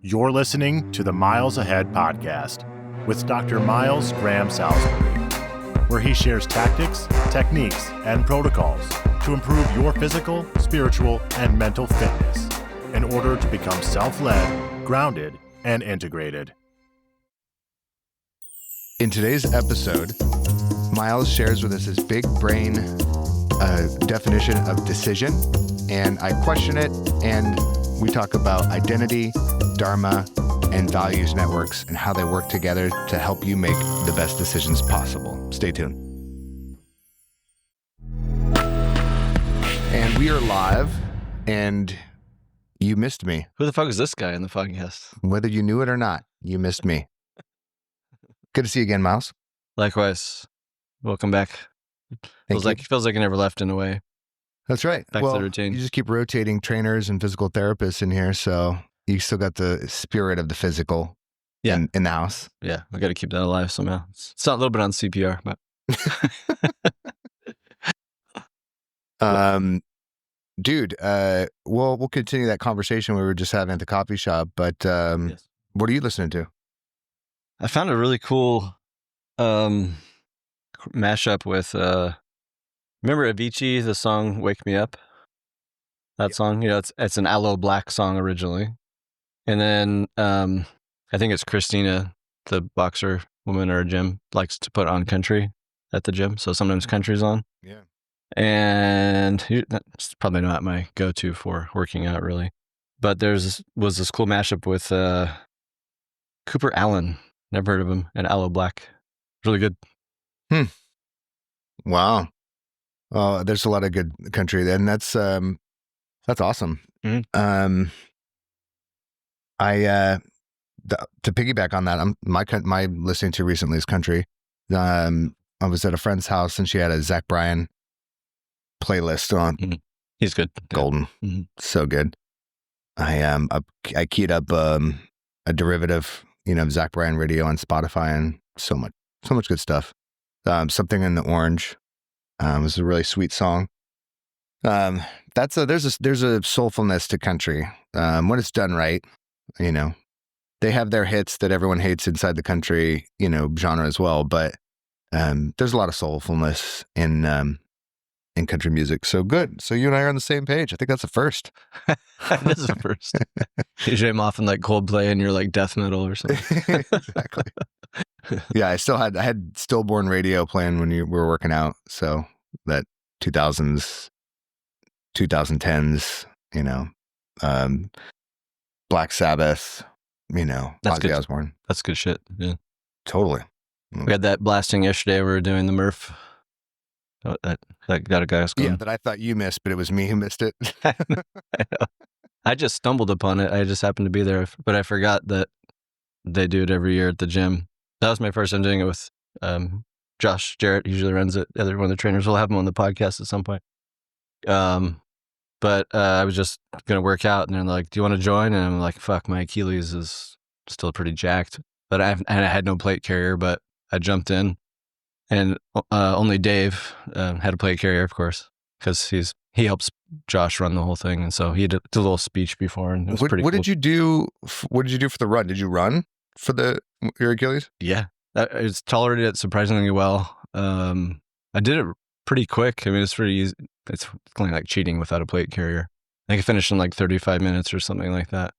You're listening to the Miles Ahead podcast with Dr. Miles Graham Salisbury, where he shares tactics, techniques, and protocols to improve your physical, spiritual, and mental fitness in order to become self-led, grounded, and integrated. In today's episode, Miles shares with us his big brain definition of decision, and I question it, and we talk about identity, dharma, and values networks and how they work together to help you make the best decisions possible. Stay tuned. And we are live, and you missed me. Who the fuck is this guy in the podcast? Whether you knew it or not, you missed me. Good to see you again, Miles. Likewise. Welcome back. Feels like you never left in a way. That's right. Back to the routine. You just keep rotating trainers and physical therapists in here, so you still got the spirit of the physical in the house. Yeah, we got to keep that alive somehow. It's not a little bit on CPR, but... Dude, we'll continue that conversation we were just having at the coffee shop, but Yes. What are you listening to? I found a really cool mashup with... remember Avicii, the song Wake Me Up? That song? It's an Aloe Black song originally. And then I think it's Christina, the boxer woman or a gym, likes to put on country at the gym. So sometimes country's on. Yeah. And that's probably not my go-to for working out, really. But was this cool mashup with Cooper Allen. Never heard of him. And Aloe Black. Really good. Wow. Oh, there's a lot of good country, and that's awesome. Mm-hmm. To piggyback on that, my listening to recently is country. I was at a friend's house and she had a Zach Bryan playlist on. Mm-hmm. He's good. Golden. Mm-hmm. So good. I keyed up a derivative, Zach Bryan radio on Spotify, and so much good stuff. Something in the Orange. It was a really sweet song. There's a soulfulness to country. When it's done right, they have their hits that everyone hates inside the country, genre as well. But there's a lot of soulfulness in country music. So good. So you and I are on the same page. I think that's a first. That is a first. Usually I'm often like Coldplay and you're like death metal or something. Exactly. Yeah, I had Stillborn radio playing when we were working out. So that 2000s, 2010s, Black Sabbath, Ozzy Osbourne. That's good shit. Yeah. Totally. We had that blasting yesterday. We were doing the Murph. That got a guy going. Yeah, that I thought you missed, but it was me who missed it. I know. I just stumbled upon it. I just happened to be there, but I forgot that they do it every year at the gym. That was my first time doing it with Josh Jarrett. He usually runs it. One of the trainers. We'll have him on the podcast at some point. But I was just going to work out, and they're like, "Do you want to join?" And I'm like, "Fuck, my Achilles is still pretty jacked." But I had no plate carrier, but I jumped in, and only Dave had a plate carrier, of course, because he helps Josh run the whole thing, and so he did a little speech before, and it was pretty cool. What did you do? What did you do for the run? Did you run for your Achilles? Yeah, it's tolerated it surprisingly well. I did it pretty quick. I mean, it's pretty easy. It's only like cheating without a plate carrier. I think I finished in like 35 minutes or something like that.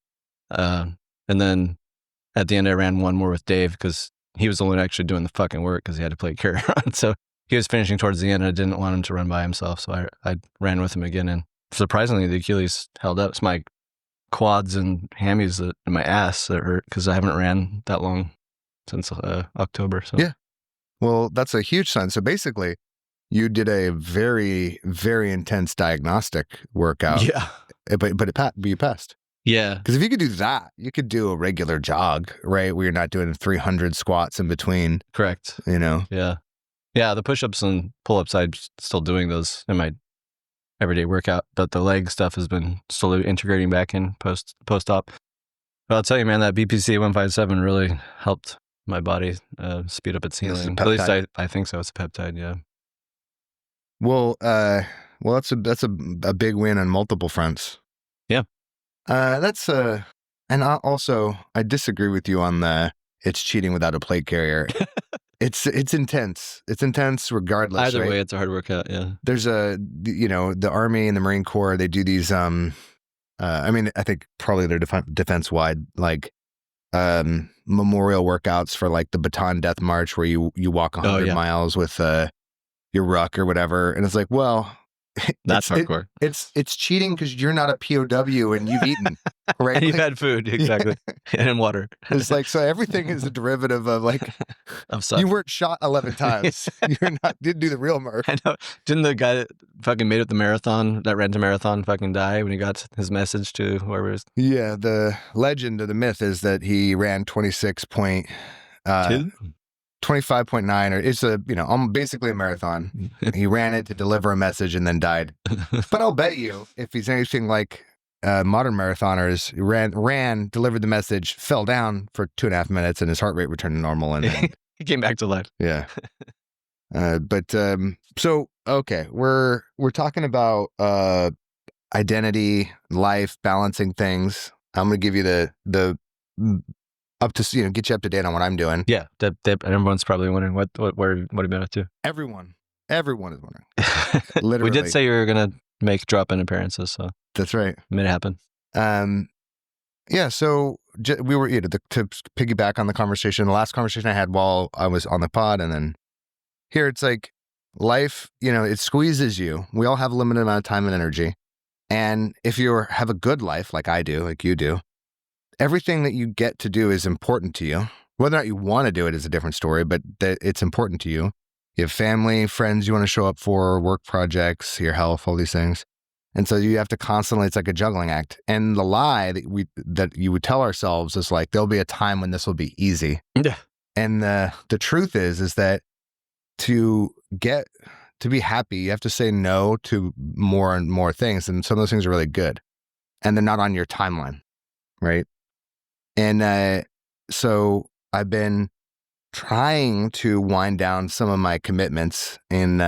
And then at the end, I ran one more with Dave because he was the one actually doing the fucking work because he had a plate carrier on. So he was finishing towards the end. I didn't want him to run by himself, so I ran with him again. And surprisingly, the Achilles held up. It's my quads and hammies and my ass that hurt because I haven't ran that long since October. So yeah, well, that's a huge sign. So basically, you did a very, very intense diagnostic workout. Yeah, but you passed. Yeah, because if you could do that, you could do a regular jog, right? Where you're not doing 300 squats in between. Correct. Yeah. The push-ups and pull-ups, I'm still doing those in my everyday workout, but the leg stuff has been slowly integrating back in post-op. But I'll tell you, man, that BPC 157 really helped my body speed up its healing. At least I think so. It's a peptide, yeah. Well, that's a big win on multiple fronts. Yeah. That's And I disagree with you on it's cheating without a plate carrier. It's intense. It's intense regardless. Either right? way, it's a hard workout. Yeah. There's the Army and the Marine Corps, they do these, I think probably they're defense wide, like, memorial workouts for like the Bataan Death March where you walk 100 miles with, your ruck or whatever. And it's like, well, that's hardcore. It's cheating because you're not a POW and you've eaten, right? And you've had food, exactly, and water. It's like, so everything is a derivative of like, you weren't shot 11 times. Didn't do the real murder. I know. Didn't the guy that fucking made it the marathon, that ran to marathon, fucking die when he got his message to whoever it was? Yeah, the legend or the myth is that he ran 25.9, or it's basically a marathon. He ran it to deliver a message and then died. But I'll bet you, if he's anything like modern marathoners, ran, delivered the message, fell down for 2.5 minutes, and his heart rate returned to normal, and then, he came back to life. Yeah. So okay, we're talking about identity, life, balancing things. I'm gonna give you the up to get you up to date on what I'm doing. Yeah, and everyone's probably wondering what have you been up to? Everyone is wondering. Literally, we did say you were gonna make drop-in appearances, so that's right. Made it happen. Yeah. So we were to piggyback on the last conversation I had while I was on the pod, and then here it's like life. It squeezes you. We all have a limited amount of time and energy, and if you have a good life, like I do, like you do, everything that you get to do is important to you. Whether or not you want to do it is a different story, but it's important to you. You have family, friends you want to show up for, work projects, your health, all these things. And so you have to constantly, it's like a juggling act. And the lie that you would tell ourselves is like, there'll be a time when this will be easy. Yeah. And the truth is that to be happy, you have to say no to more and more things. And some of those things are really good. And they're not on your timeline, right? And so I've been trying to wind down some of my commitments, and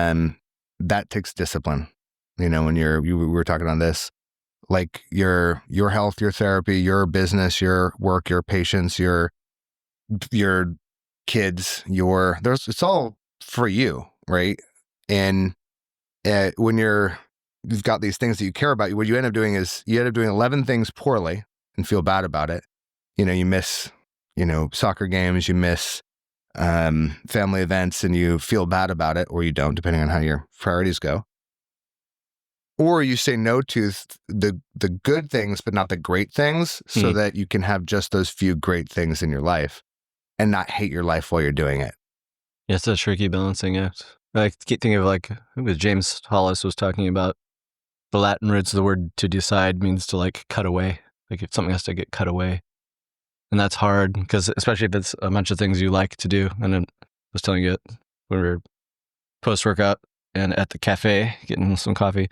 that takes discipline. When we were talking on this, like your health, your therapy, your business, your work, your patients, your kids, it's all for you, right? And when you've got these things that you care about, what you end up doing is you end up doing 11 things poorly and feel bad about it. You miss, soccer games, you miss family events, and you feel bad about it, or you don't, depending on how your priorities go. Or you say no to the good things, but not the great things, so that you can have just those few great things in your life and not hate your life while you're doing it. Yeah, it's a tricky balancing act. I keep thinking of like, it was James Hollis was talking about the Latin roots of the word to decide means to like cut away. Like if something has to get cut away. And that's hard because especially if it's a bunch of things you like to do. And then I was telling you when we were post-workout and at the cafe getting some coffee,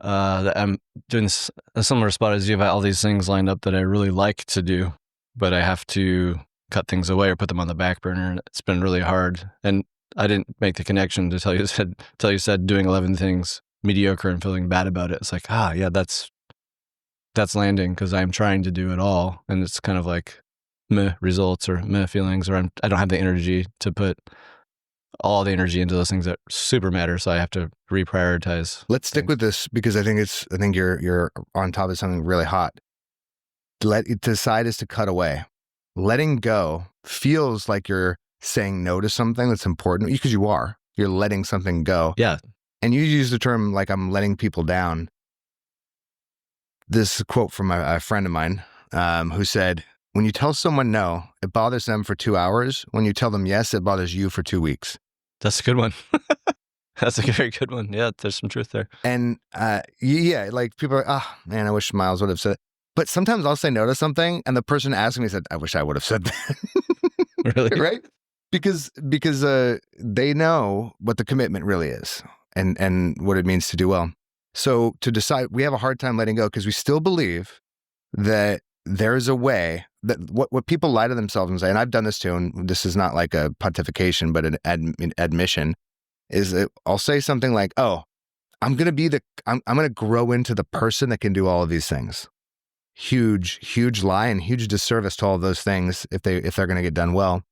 that I'm doing a similar spot as you have all these things lined up that I really like to do, but I have to cut things away or put them on the back burner. And it's been really hard. And I didn't make the connection to tell you said doing 11 things mediocre and feeling bad about it. It's like, yeah, that's landing because I'm trying to do it all. And it's kind of like meh results or meh feelings, or I don't have the energy to put all the energy into those things that super matter. So I have to reprioritize. Let's stick with this because I think you're on top of something really hot. Decide is to cut away. Letting go feels like you're saying no to something that's important because you're letting something go. Yeah. And you use the term like I'm letting people down. This quote from a friend of mine who said, when you tell someone no, it bothers them for 2 hours. When you tell them yes, it bothers you for 2 weeks. That's a good one. That's a very good one. Yeah, there's some truth there. And like people are, man, I wish Miles would have said it. But sometimes I'll say no to something and the person asking me said, I wish I would have said that. Really? Right? Because they know what the commitment really is and what it means to do well. So to decide, we have a hard time letting go because we still believe that there's a way that what people lie to themselves and say, and I've done this too, and this is not like a pontification, but an admission, is that I'll say something like, I'm going to grow into the person that can do all of these things. huge lie and huge disservice to all of those things if they're going to get done well.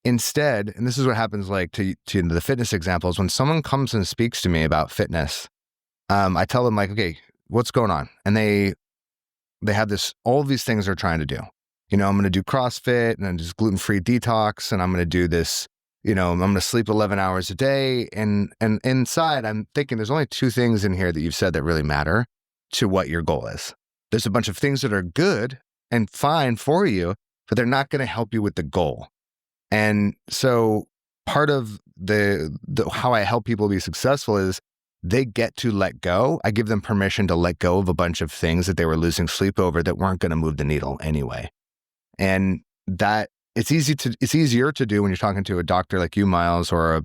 Instead, and this is what happens like to the fitness examples, when someone comes and speaks to me about fitness, I tell them like, okay, what's going on? And they have all of these things they're trying to do. I'm going to do CrossFit and just gluten-free detox, and I'm going to do this, I'm going to sleep 11 hours a day. And inside, I'm thinking there's only two things in here that you've said that really matter to what your goal is. There's a bunch of things that are good and fine for you, but they're not going to help you with the goal. And so part of the how I help people be successful is they get to let go. I give them permission to let go of a bunch of things that they were losing sleep over that weren't going to move the needle anyway. And that it's easier to do when you're talking to a doctor like you, Miles, or a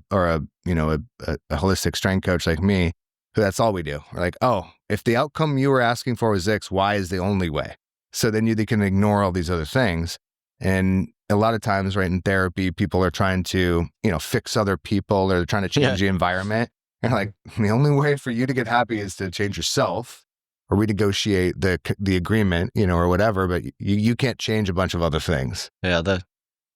holistic strength coach like me, who that's all we do. We're like, oh, if the outcome you were asking for was X, Y is the only way. So then they can ignore all these other things. And a lot of times, right, in therapy, people are trying to, fix other people, or they're trying to change the environment. And like, the only way for you to get happy is to change yourself or renegotiate the agreement, or whatever. But you can't change a bunch of other things. Yeah, that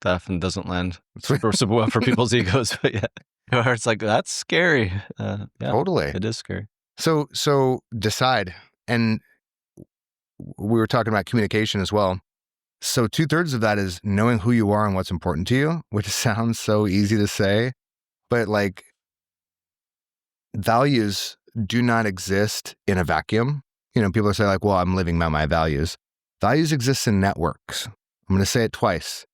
often doesn't land super well for people's egos. But yeah, it's like, that's scary. Yeah, totally. It is scary. So decide. And we were talking about communication as well. So 2/3 of that is knowing who you are and what's important to you, which sounds so easy to say, but like, values do not exist in a vacuum. People say like, well, I'm living by my values. Values exist in networks. I'm going to say it twice.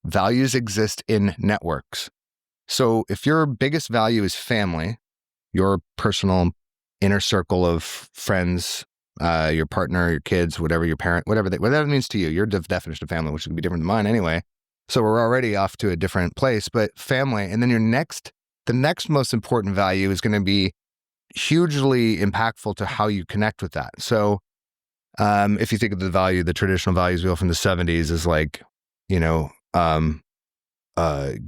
Values exist in networks. So if your biggest value is family, your personal inner circle of friends, your partner, your kids, whatever your parent, whatever that means to you, your definition of family, which can be different than mine anyway. So we're already off to a different place, but family. And then the next most important value is going to be hugely impactful to how you connect with that. So if you think of the traditional values wheel from the 70s is like,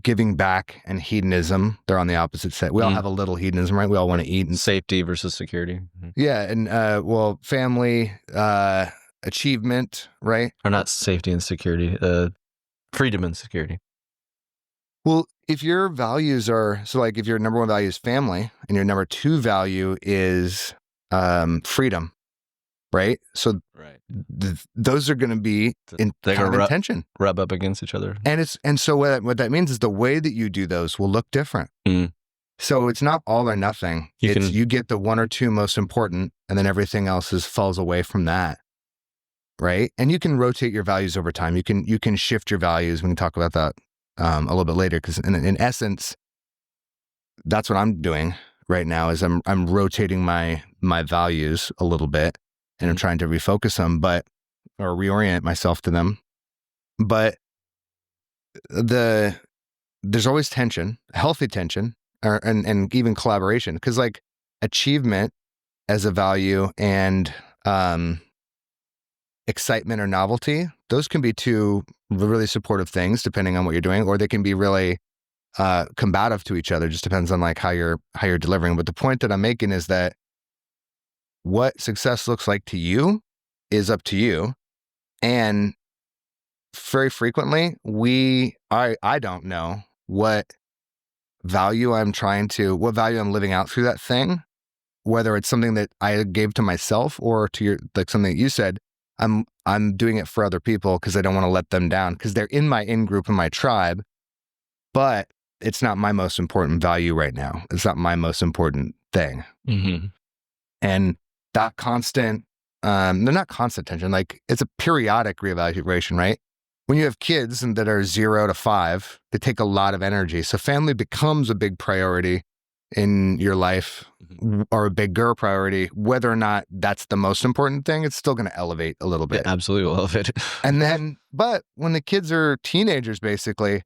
giving back and hedonism, they're on the opposite side. We all have a little hedonism, right? We all want to eat. And safety versus security. Yeah. And family, achievement, right? Or not safety and security, freedom and security. Well, if your values if your number one value is family and your number two value is freedom, right? So those are going to be in tension, rub up against each other. And so what that means is the way that you do those will look different. So it's not all or nothing. You get the one or two most important, and then everything else falls away from that, right? And you can rotate your values over time. You can shift your values. We can talk about that a little bit later, because in essence, that's what I'm doing right now. Is I'm rotating my values a little bit. And I'm trying to refocus them, or reorient myself to them. But there's always tension, healthy tension, and even collaboration. Because like achievement as a value and excitement or novelty, those can be two really supportive things depending on what you're doing, or they can be really combative to each other. Just depends on like how you're delivering. But the point that I'm making is that what success looks like to you is up to you. And very frequently, I don't know what value I'm living out through that thing, whether it's something that I gave to myself or to something that you said. I'm doing it for other people because I don't want to let them down, because they're in my in-group and my tribe, but it's not my most important value right now. It's not my most important thing. Mm-hmm. And that constant, they're not constant tension, like it's a periodic reevaluation, right? When you have kids that are 0 to 5, they take a lot of energy. So family becomes a big priority in your life, or a bigger priority. Whether or not that's the most important thing, it's still going to elevate a little bit. It absolutely will elevate. And then, but when the kids are teenagers, basically,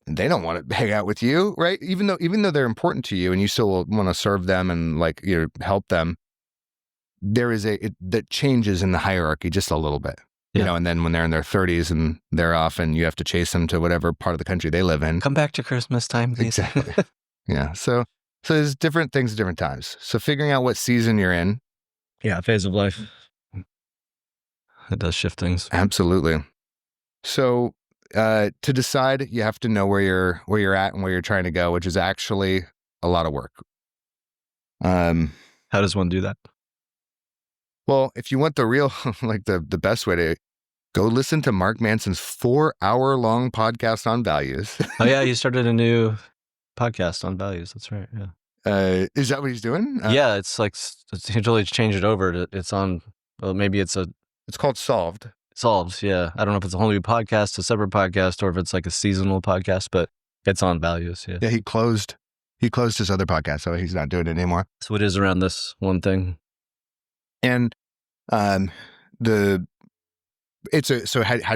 they don't want to hang out with you, right? Even though they're important to you and you still will want to serve them and help them, there is that changes in the hierarchy just a little bit, and then when they're in their 30s and they're off and you have to chase them to whatever part of the country they live in. Come back to Christmas time, please. Exactly. Yeah. So there's different things at different times. So figuring out what season you're in. Yeah. Phase of life. it does shift things. Absolutely. So to decide, you have to know where you're at and where you're trying to go, which is actually a lot of work. How does one do that? Well, if you want the real, like the best way to go, listen to Mark Manson's 4-hour-long podcast on values. Oh yeah, he started a new podcast on values. That's right. Yeah. Is that what he's doing? Yeah, it's like he totally changed it over. It's on. Well, maybe it's called Solved. Solved. Yeah, I don't know if it's a whole new podcast, a separate podcast, or if it's like a seasonal podcast, but it's on values. Yeah. Yeah, he closed his other podcast, so he's not doing it anymore. So it is around this one thing. And how do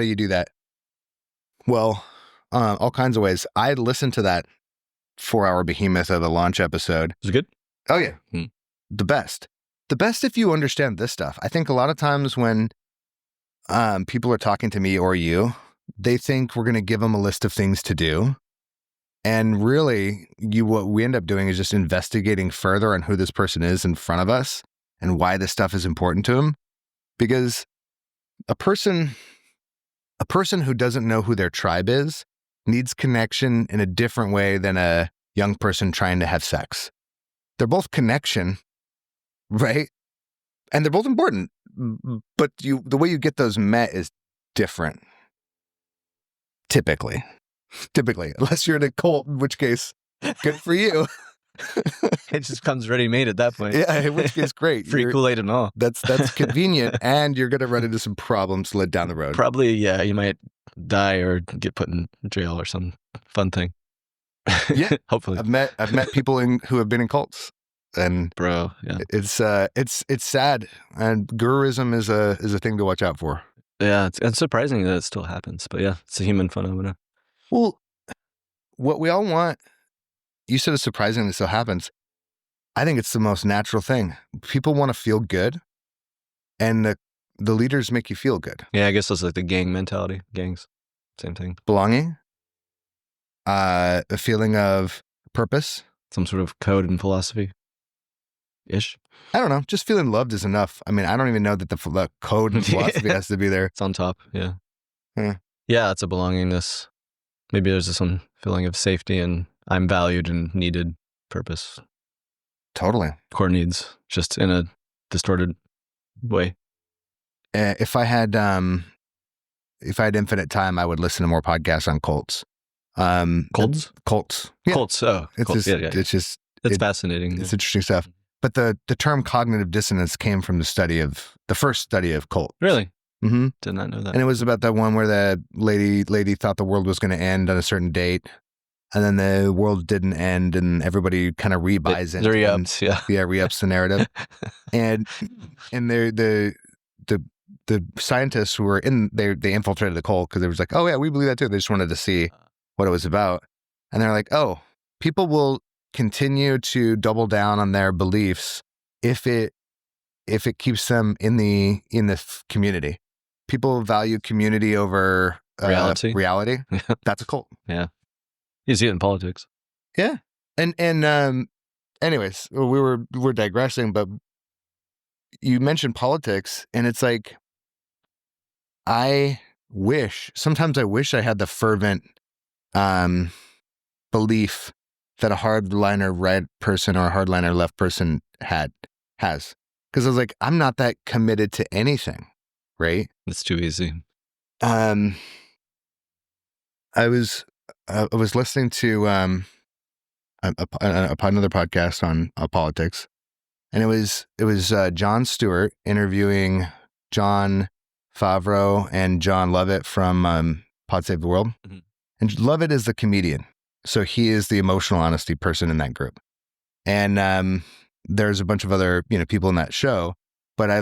you do that? Well, all kinds of ways. I listened to that 4-hour behemoth of a launch episode. Is it good? Oh yeah. The best if you understand this stuff. I think a lot of times when people are talking to me or you, they think we're going to give them a list of things to do. And really, what we end up doing is just investigating further on who this person is in front of us and why this stuff is important to them. Because a person who doesn't know who their tribe is needs connection in a different way than a young person trying to have sex. They're both connection, right? And they're both important, but the way you get those met is different. Typically, unless you're in a cult, in which case, good for you. It just comes ready-made at that point. Yeah, in which case, great. Free Kool-Aid and all. That's convenient, and you're going to run into some problems led down the road. Probably, yeah. You might die or get put in jail or some fun thing. Yeah, hopefully. I've met people who have been in cults, and bro, yeah, it's sad, and guruism is a thing to watch out for. Yeah, it's surprising that it still happens, but yeah, it's a human phenomenon. Well, what we all want. You said it's surprising that it still happens. I think it's the most natural thing. People want to feel good, and the leaders make you feel good. Yeah, I guess that's like the gang mentality. Gangs, same thing. Belonging, a feeling of purpose. Some sort of code and philosophy-ish. I don't know. Just feeling loved is enough. I mean, I don't even know that the code and philosophy has to be there. It's on top, yeah. Yeah, it's a belongingness. Maybe there's some feeling of safety and I'm valued and needed purpose. Totally. Core needs, just in a distorted way. If I had infinite time, I would listen to more podcasts on cults. Cults? Cults. Yeah. Cults. Oh, it's cults. It's fascinating. It's interesting stuff. But the term cognitive dissonance came from the first study of cults. Really? Mm-hmm. Did not know that. And it was about that one where the lady thought the world was going to end on a certain date. And then the world didn't end, and everybody kind of rebuys it. Re-ups, yeah. Yeah, re-ups the narrative. and the scientists who were they infiltrated the cult because they was like, oh yeah, we believe that too. They just wanted to see what it was about. And they're like, oh, people will continue to double down on their beliefs if it keeps them in the community. People value community over reality. That's a cult. Yeah. You see it in politics. Yeah. And anyways, we're digressing, but you mentioned politics, and it's like sometimes I wish I had the fervent belief that a hardliner right person or a hardliner left person has. Because I was like, I'm not that committed to anything, right? It's too easy. I was listening to another podcast on politics, and it was Jon Stewart interviewing Jon Favreau and John Lovett from Pod Save the World. Mm-hmm. And Lovett is the comedian, so he is the emotional honesty person in that group. And there's a bunch of other people in that show, but I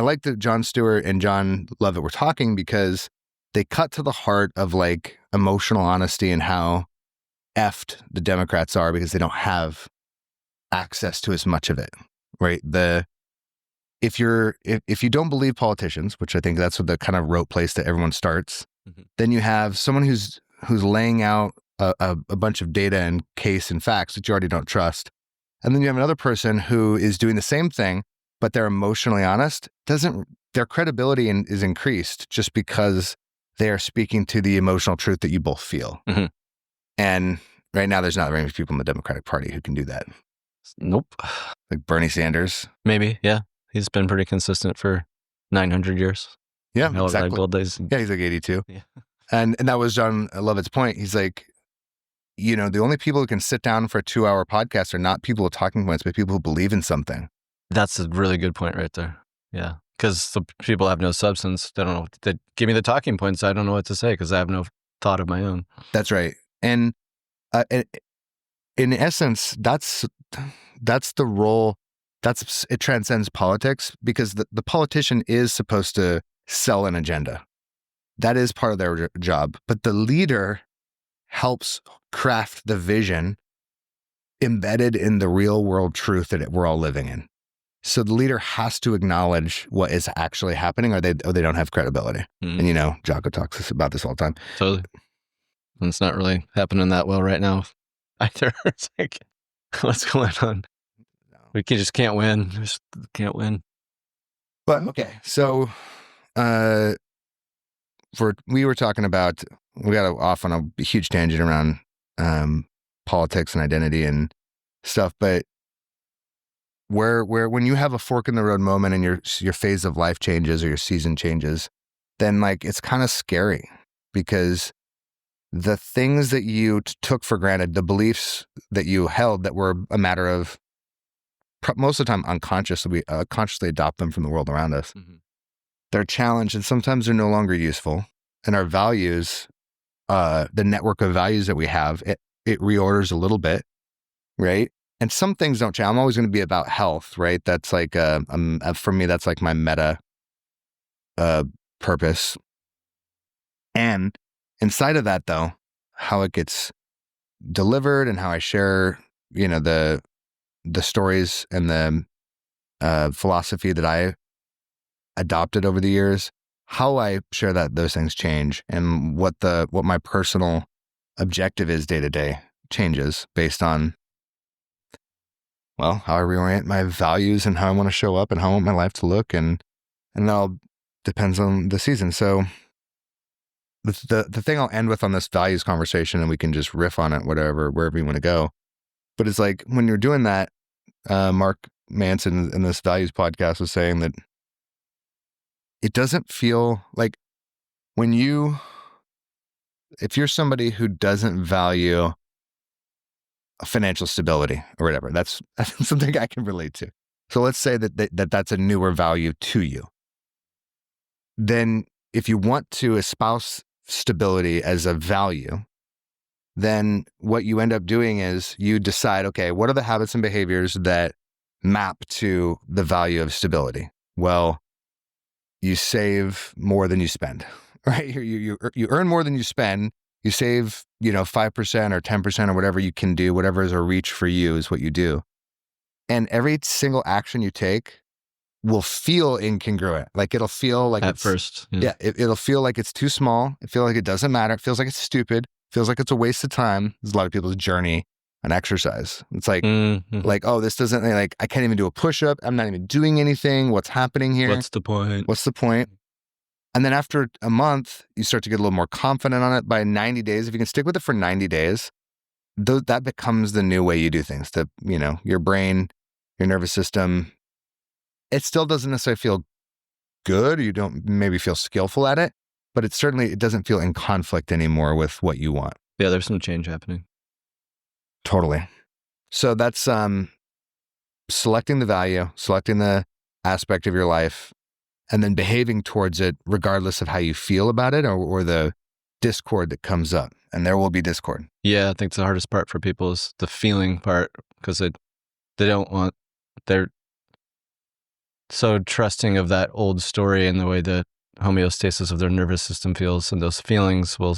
like that Jon Stewart and John Lovett were talking because they cut to the heart of like emotional honesty and how effed the Democrats are because they don't have access to as much of it, right? If you don't believe politicians, which I think that's what the kind of rote place that everyone starts, mm-hmm. then you have someone who's laying out a bunch of data and case and facts that you already don't trust. And then you have another person who is doing the same thing, but they're emotionally honest, doesn't their credibility is increased just because they are speaking to the emotional truth that you both feel. Mhm. And right now, there's not very many people in the Democratic Party who can do that. Nope. Like Bernie Sanders. Maybe, yeah. He's been pretty consistent for 900 years. Yeah, Hell, exactly. Ragdoll days. Yeah, he's like 82. Yeah. And that was John Lovett's point. He's like, you know, the only people who can sit down for a 2-hour podcast are not people with talking points, but people who believe in something. That's a really good point right there. Yeah. Because the people have no substance. They don't know. They give me the talking points. I don't know what to say because I have no thought of my own. That's right. And in essence, that's the role. It transcends politics because the politician is supposed to sell an agenda. That is part of their job. But the leader helps craft the vision embedded in the real world truth that we're all living in. So the leader has to acknowledge what is actually happening, or they don't have credibility. Mm. And you know, Jocko talks about this all the time. Totally. And it's not really happening that well right now either. It's like, what's going on? We just can't win. Just can't win. But okay, so we were talking about, we got off on a huge tangent around politics and identity and stuff, but where when you have a fork in the road moment and your phase of life changes or your season changes, then like it's kind of scary because the things that you took for granted, the beliefs that you held that were a matter of most of the time unconscious, we consciously adopt them from the world around us. Mm-hmm. They're challenged and sometimes they're no longer useful. And our values, the network of values that we have, it reorders a little bit, right? And some things don't change. I'm always going to be about health, right? That's like, for me, that's like my meta purpose. And inside of that, though, how it gets delivered and how I share, you know, the stories and the philosophy that I adopted over the years, how I share those things change, and what my personal objective is day to day changes based on, well, how I reorient my values and how I want to show up and how I want my life to look, and it all depends on the season. So the thing I'll end with on this values conversation, and we can just riff on it, wherever you want to go. But it's like when you're doing that, Mark Manson in this values podcast was saying that it doesn't feel like if you're somebody who doesn't value financial stability or whatever, that's something I can relate to. So let's say that's a newer value to you. Then if you want to espouse stability as a value, then what you end up doing is you decide, okay, what are the habits and behaviors that map to the value of stability? Well, you save more than you spend, right? You earn more than you spend. You save, 5% or 10% or whatever you can do, whatever is a reach for you is what you do. And every single action you take will feel incongruent. Like it'll feel like at first. Yeah, it'll feel like it's too small. It feels like it doesn't matter. It feels like it's stupid. It feels like it's a waste of time. There's a lot of people's journey on exercise. It's like, oh, this doesn't, like, I can't even do a push-up. I'm not even doing anything. What's happening here? What's the point? And then after a month, you start to get a little more confident on it. By 90 days, if you can stick with it for 90 days, that becomes the new way you do things. Your brain, your nervous system, it still doesn't necessarily feel good. You don't maybe feel skillful at it, but it doesn't feel in conflict anymore with what you want. Yeah, there's some change happening. Totally. So that's selecting the value, selecting the aspect of your life, and then behaving towards it regardless of how you feel about it or the discord that comes up. And there will be discord. Yeah, I think the hardest part for people is the feeling part, because they're so trusting of that old story and the way the homeostasis of their nervous system feels, and those feelings will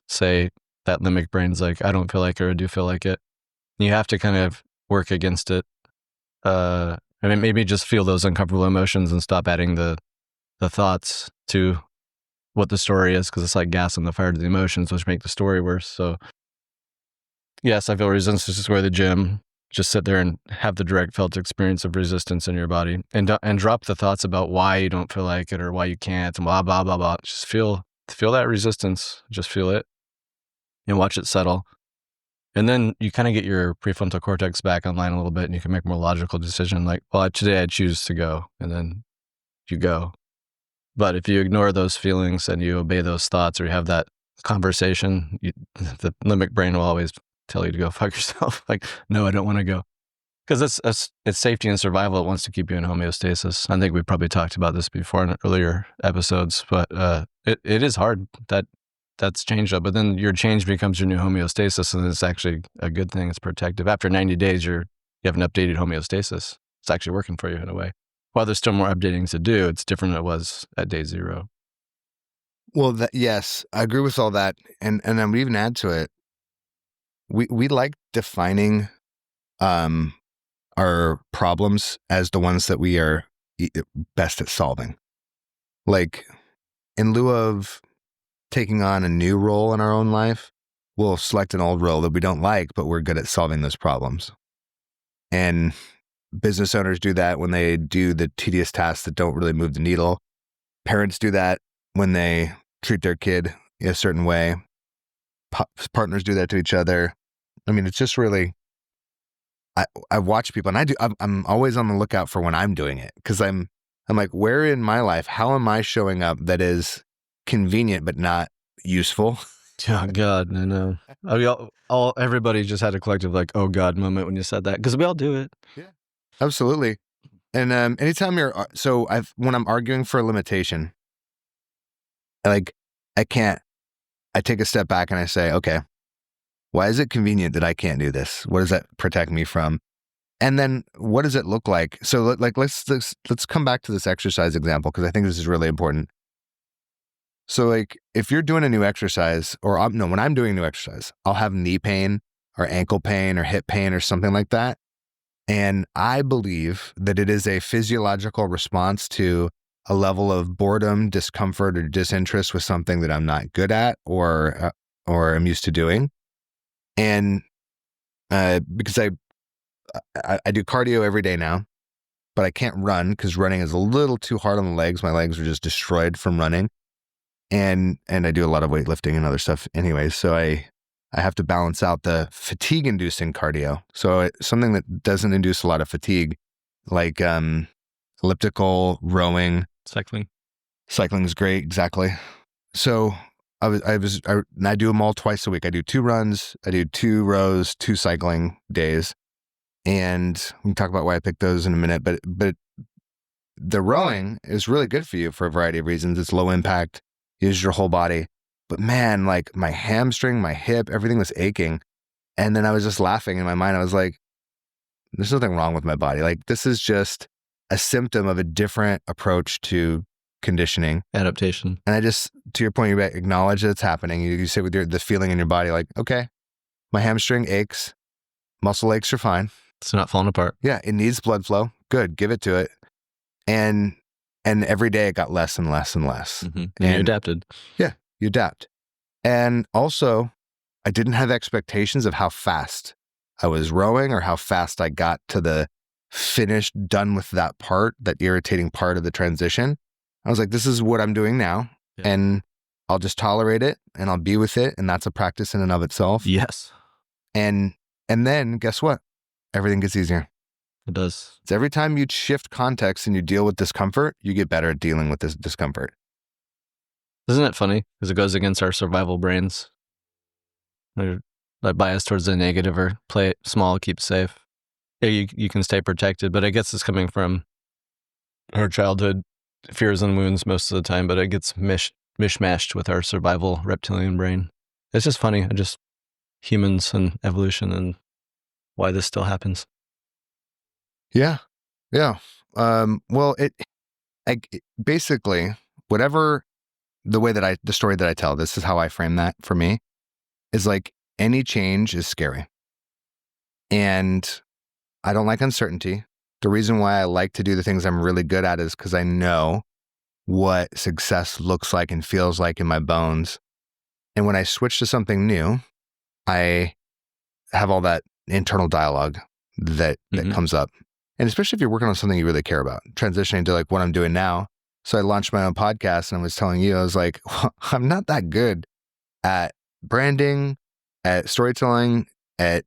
say that limbic brain's like, I don't feel like it, or I do feel like it. You have to kind of work against it. Maybe just feel those uncomfortable emotions and stop adding the thoughts to what the story is, because it's like gas on the fire to the emotions, which make the story worse. So yes, I feel resistance to go to the gym. just sit there and have the direct felt experience of resistance in your body, and drop the thoughts about why you don't feel like it or why you can't and blah, blah, blah, blah. Just feel that resistance. Just feel it and watch it settle. And then you kind of get your prefrontal cortex back online a little bit, and you can make a more logical decision like, well, today I choose to go, and then you go. But if you ignore those feelings and you obey those thoughts, or you have that conversation, the limbic brain will always tell you to go fuck yourself. Like, no, I don't want to go. Because it's safety and survival. It wants to keep you in homeostasis. I think we probably talked about this before in earlier episodes, but it is hard. That's changed up. But then your change becomes your new homeostasis, and it's actually a good thing. It's protective. After 90 days, you have an updated homeostasis. It's actually working for you in a way. While there's still more updating to do, it's different than it was at day 0. Well, yes, I agree with all that. And I would even add to it, we like defining our problems as the ones that we are best at solving. Like, in lieu of taking on a new role in our own life, we'll select an old role that we don't like, but we're good at solving those problems. And business owners do that when they do the tedious tasks that don't really move the needle. Parents do that when they treat their kid in a certain way. Partners do that to each other. I mean, it's just really, I watch people, and I'm always on the lookout for when I'm doing it, because I'm like, where in my life, how am I showing up that is convenient but not useful? Oh God, I know. I mean, everybody just had a collective like, oh God moment when you said that, because we all do it. Yeah, absolutely. And anytime when I'm arguing for a limitation, I take a step back and I say, okay, why is it convenient that I can't do this? What does that protect me from? And then what does it look like? So let's come back to this exercise example, because I think this is really important. So like, if you're doing a new exercise, when I'm doing a new exercise, I'll have knee pain or ankle pain or hip pain or something like that. And I believe that it is a physiological response to a level of boredom, discomfort, or disinterest with something that I'm not good at or am used to doing. And because I do cardio every day now, but I can't run because running is a little too hard on the legs. My legs are just destroyed from running. And I do a lot of weightlifting and other stuff anyway. So I have to balance out the fatigue-inducing cardio. So something that doesn't induce a lot of fatigue, like elliptical, rowing. Cycling. Cycling is great, exactly. So I do them all twice a week. I do 2 runs, I do 2 rows, 2 cycling days. And we can talk about why I picked those in a minute. But the rowing is really good for you for a variety of reasons. It's low impact, uses your whole body. But man, like my hamstring, my hip, everything was aching. And then I was just laughing in my mind. I was like, there's nothing wrong with my body. Like, this is just a symptom of a different approach to conditioning. Adaptation. And I just, to your point, you acknowledge that it's happening. You sit with the feeling in your body like, okay, my hamstring aches. Muscle aches are fine. It's not falling apart. Yeah, it needs blood flow. Good, give it to it. And every day it got less and less and less. Mm-hmm. And you adapted. Yeah, you adapt. And also, I didn't have expectations of how fast I was rowing or how fast I got to the finished, done with that part, that irritating part of the transition. I was like, this is what I'm doing now. Yeah. And I'll just tolerate it and I'll be with it. And that's a practice in and of itself. Yes. And then guess what? Everything gets easier. It does. It's every time you shift context and you deal with discomfort, you get better at dealing with this discomfort. Isn't it funny? Because it goes against our survival brains. They're like biased towards the negative, or play it small, keep it safe. Yeah, you can stay protected, but I guess it's coming from our childhood fears and wounds most of the time, but it gets mishmashed with our survival reptilian brain. It's just funny. Humans and evolution and why this still happens. Yeah. Well, basically, whatever the story that I tell, this is how I frame that for me, is like any change is scary. And I don't like uncertainty. The reason why I like to do the things I'm really good at is because I know what success looks like and feels like in my bones. And when I switch to something new, I have all that internal dialogue that Mhm. comes up. And especially if you're working on something you really care about, transitioning to like what I'm doing now. So I launched my own podcast and I was telling you, I was like, well, I'm not that good at branding, at storytelling, at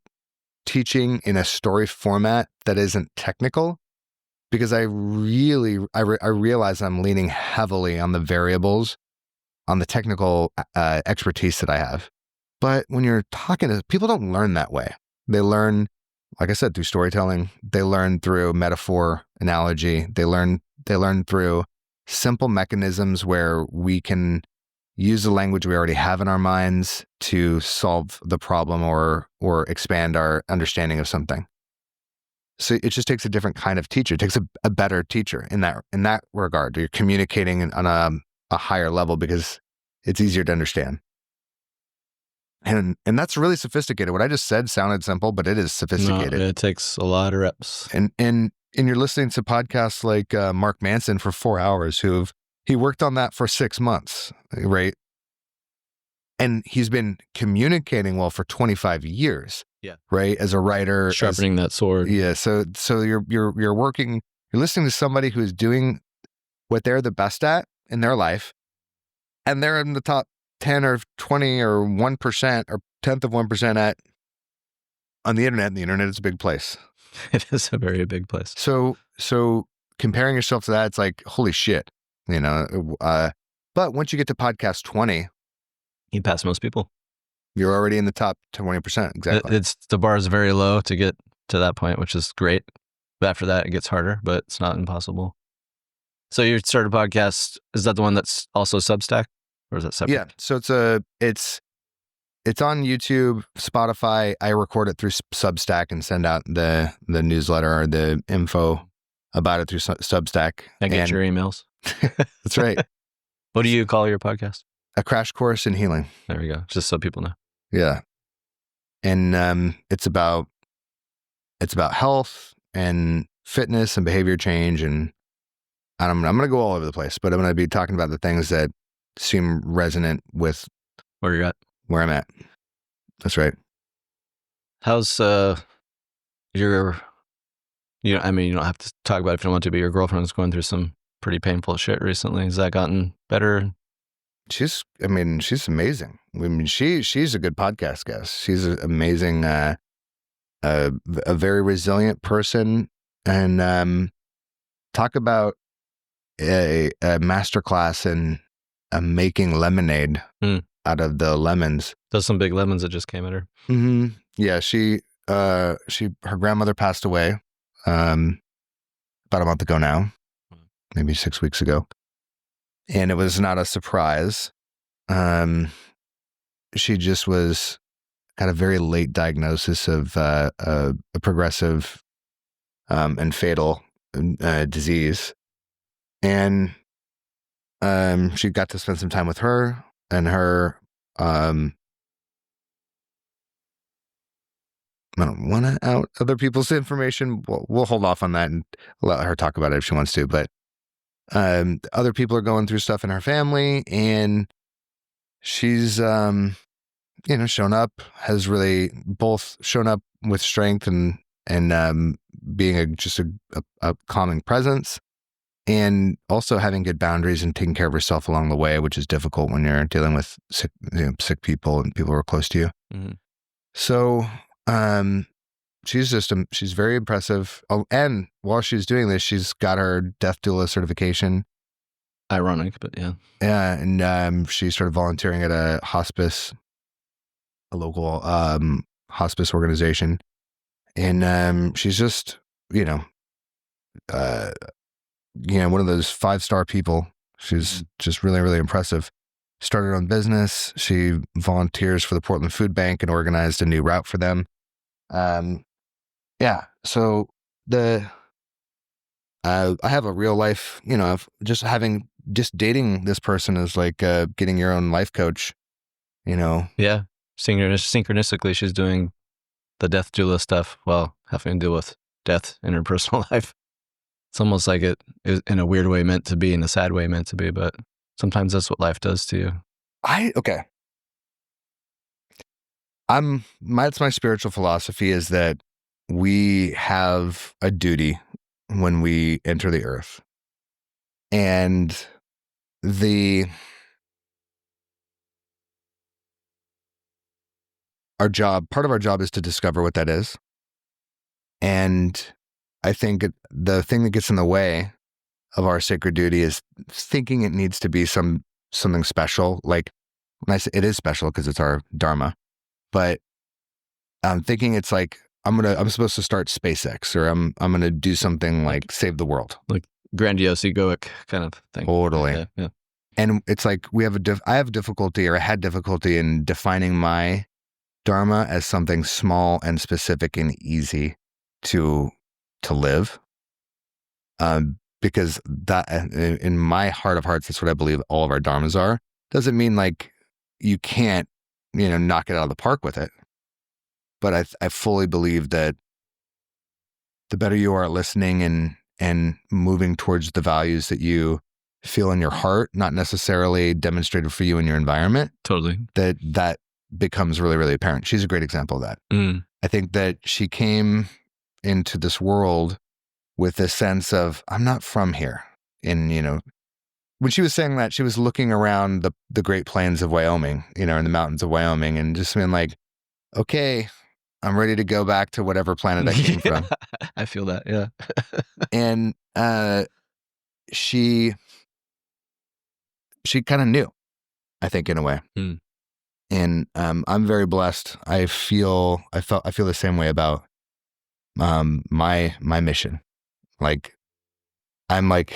teaching in a story format that isn't technical, because I realize I'm leaning heavily on the variables, on the technical expertise that I have. But when you're talking to people, don't learn that way. They learn, like I said, through storytelling. They learn through metaphor, analogy. They learn through simple mechanisms where we can use the language we already have in our minds to solve the problem or expand our understanding of something. So it just takes a different kind of teacher. It takes a better teacher in that regard. You're communicating on a higher level because it's easier to understand. And that's really sophisticated. What I just said sounded simple, but it is sophisticated. No, it takes a lot of reps. And you're listening to podcasts like Mark Manson for 4 hours, he worked on that for 6 months, right? And he's been communicating well for 25 years. Yeah. Right. As a writer, Sharpening that sword. Yeah. So you're working, you're listening to somebody who's doing what they're the best at in their life, and they're in the top 10 or 20 or 1% or 10th of 1% at on the internet. And the internet is a big place. It is a very big place. So comparing yourself to that, it's like, holy shit, you know. But once you get to podcast 20, You pass most people. you're already in the top 20%. Exactly. It's the bar is very low to get to that point, which is great. But after that, it gets harder, but it's not impossible. So you started a podcast. Is that the one that's also Substack, or is that separate? Yeah. So it's on YouTube, Spotify. I record it through Substack and send out the newsletter or the info about it through Substack. I get your emails. That's right. What do you call your podcast? A crash course in healing. There we go. Just so people know. Yeah. And it's about health and fitness and behavior change, and I'm going to go all over the place, but I'm going to be talking about the things that seem resonant with Where you're at. where I'm at. That's right. How's your? You don't have to talk about it if you don't want to, but your girlfriend's going through some pretty painful shit recently. Has that gotten better? She's amazing. I mean, she's a good podcast guest. She's an amazing, a very resilient person, and talk about a masterclass in making lemonade out of the lemons. Those some big lemons that just came at her. Mm-hmm. Yeah, her grandmother passed away about a month ago now, maybe 6 weeks ago. And it was not a surprise. She just got a very late diagnosis of a progressive and fatal disease. And she got to spend some time with her, and her I don't want to out other people's information. We'll hold off on that and let her talk about it if she wants to. But other people are going through stuff in her family, and she's, shown up, has really both shown up with strength and being just a calming presence, and also having good boundaries and taking care of herself along the way, which is difficult when you're dealing with sick people and people who are close to you. Mm-hmm. So, she's very impressive. Oh, and while she's doing this, she's got her death doula certification. Ironic, but yeah. Yeah. And she started volunteering at a local hospice organization. And she's just, one of those 5-star people. She's just really, really impressive. Started her own business. She volunteers for the Portland Food Bank and organized a new route for them. Yeah. So I have a real life, of just dating this person is like getting your own life coach, Yeah. Synchronistically, she's doing the death doula stuff while having to deal with death in her personal life. It's almost like it is in a weird way meant to be, in a sad way meant to be, but sometimes that's what life does to you. That's my spiritual philosophy, is that we have a duty when we enter the earth. And part of our job is to discover what that is. And I think the thing that gets in the way of our sacred duty is thinking it needs to be something special. Like when I say it is special because it's our dharma, but I'm thinking it's like I'm supposed to start SpaceX, or I'm gonna do something like save the world, like grandiose, egoic kind of thing. Totally. Yeah. And it's like I have difficulty, or I had difficulty in defining my dharma as something small and specific and easy to live. Because that, in my heart of hearts, that's what I believe all of our dharmas are. Doesn't mean like you can't, knock it out of the park with it. But I fully believe that the better you are at listening and moving towards the values that you feel in your heart, not necessarily demonstrated for you in your environment. Totally. That becomes really, really apparent. She's a great example of that. I think that she came into this world with this sense of, I'm not from here. And, when she was saying that, she was looking around the Great Plains of Wyoming, in the mountains of Wyoming, and just being like, okay, I'm ready to go back to whatever planet I came from. I feel that, yeah. And she kind of knew, I think, in a way. And I'm very blessed. I feel the same way about my mission. Like, I'm like,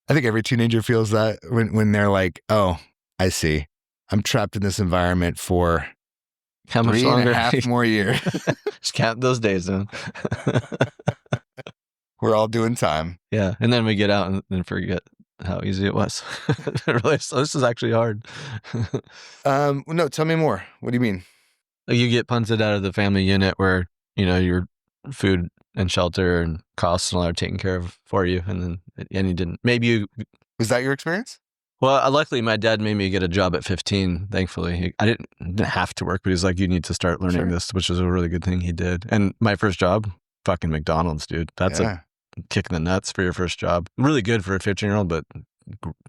I think every teenager feels that when they're like, oh, I see. I'm trapped in this environment for how much longer? 3.5 more years. Just count those days then. We're all doing time. Yeah. And then we get out and then forget how easy it was. Really, so this is actually hard. No, tell me more. What do you mean? Like you get punted out of the family unit where, your food and shelter and costs and all are taken care of for you. And you didn't. Was that your experience? Well, luckily my dad made me get a job at 15, thankfully. I didn't have to work, but he was like, you need to start learning this, which is a really good thing he did. And my first job, fucking McDonald's, dude. That's a kick in the nuts for your first job. Really good for a 15-year-old, but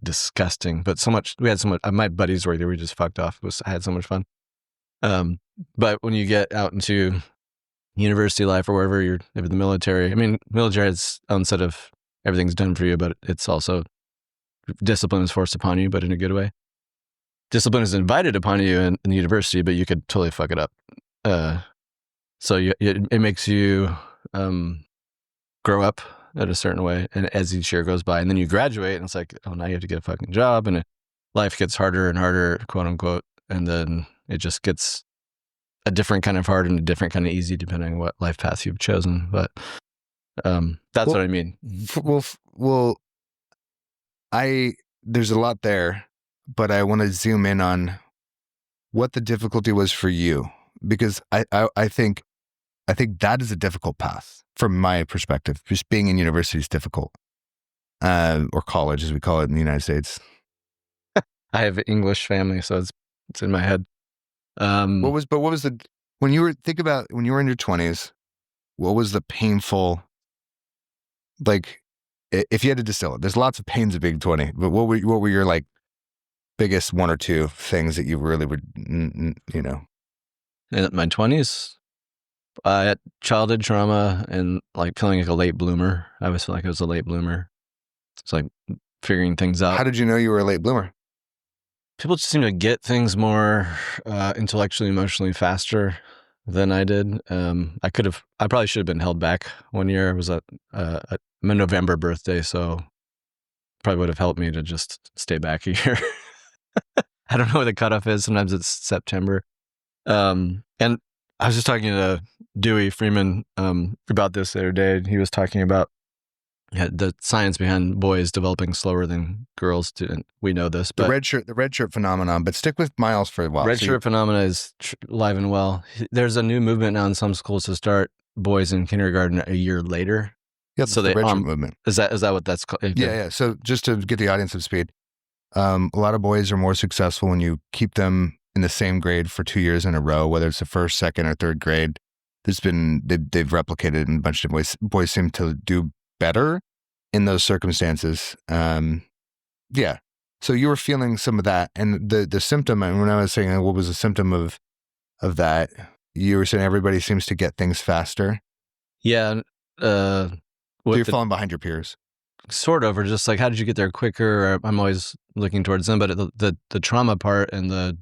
disgusting. But we had so much, my buddies were there, we just fucked off. I had so much fun. But when you get out into university life or wherever you're in the military, military has its own set of everything's done for you, but it's also discipline is forced upon you, but in a good way. Discipline is invited upon you in the university, but you could totally fuck it up. So it makes you grow up in a certain way, and as each year goes by, and then you graduate, and it's like, oh, now you have to get a fucking job, and life gets harder and harder, quote unquote, and then it just gets a different kind of hard and a different kind of easy depending on what life path you've chosen. But that's what I mean. Well, there's a lot there, but I want to zoom in on what the difficulty was for you, because I think that is a difficult path from my perspective. Just being in university is difficult, or college as we call it in the United States. I have an English family, so it's in my head. What was when you were in your 20s, what was the painful, like, if you had to distill it, there's lots of pains of being 20, but what were your like biggest one or two things that you really would, In my 20s, I had childhood trauma and like feeling like a late bloomer. I always felt like I was a late bloomer. It's like figuring things out. How did you know you were a late bloomer? People just seem to get things more intellectually, emotionally faster than I did. I probably should have been held back one year. It was my November birthday, so probably would have helped me to just stay back a year. I don't know what the cutoff is. Sometimes it's September. And I was just talking to Dewey Freeman about this the other day. He was talking about the science behind boys developing slower than girls do. And we know this, but the red shirt phenomenon. But stick with Miles for a while. Red shirt phenomena is alive and well. There's a new movement now in some schools to start boys in kindergarten a year later. Yeah, so the red shirt movement. Is that what that's called? Yeah. So just to get the audience up to speed, a lot of boys are more successful when you keep them in the same grade for 2 years in a row, whether it's the first, second, or third grade. they've replicated in a bunch of ways. Boys seem to do better in those circumstances. Yeah. So you were feeling some of that, and the symptom. And when I was saying what was the symptom of that, you were saying everybody seems to get things faster. Yeah. So you're falling behind your peers. Sort of, or just like, how did you get there quicker? I'm always looking towards them, but the trauma part and the